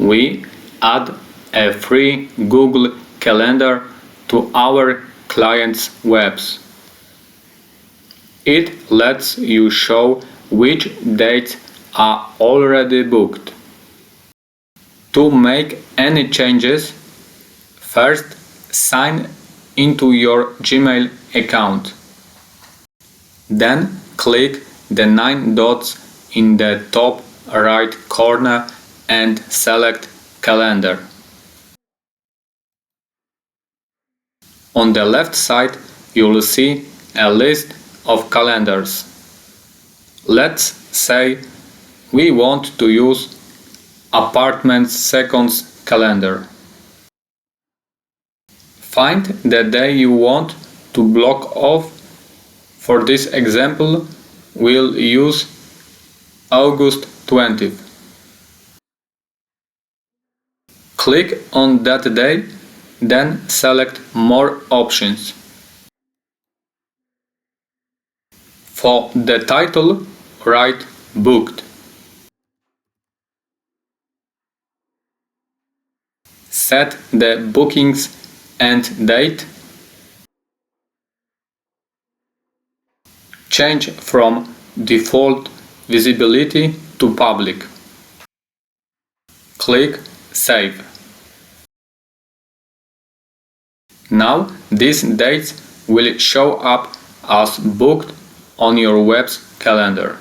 we add a free Google Calendar to our clients' webs. It lets you show which dates are already booked. To make any changes, first sign into your Gmail account. Then click the 9 dots in the top right corner and select Calendar. On the left side, you'll see a list of calendars. Let's say we want to use Apartments Seconds calendar. Find the day you want to block off. For this example, we'll use August 20th. Click on that day, then select More options. For the title, write Booked. Set the booking's end date. Change from default visibility to public. Click Save. Now these dates will show up as booked on your web's calendar.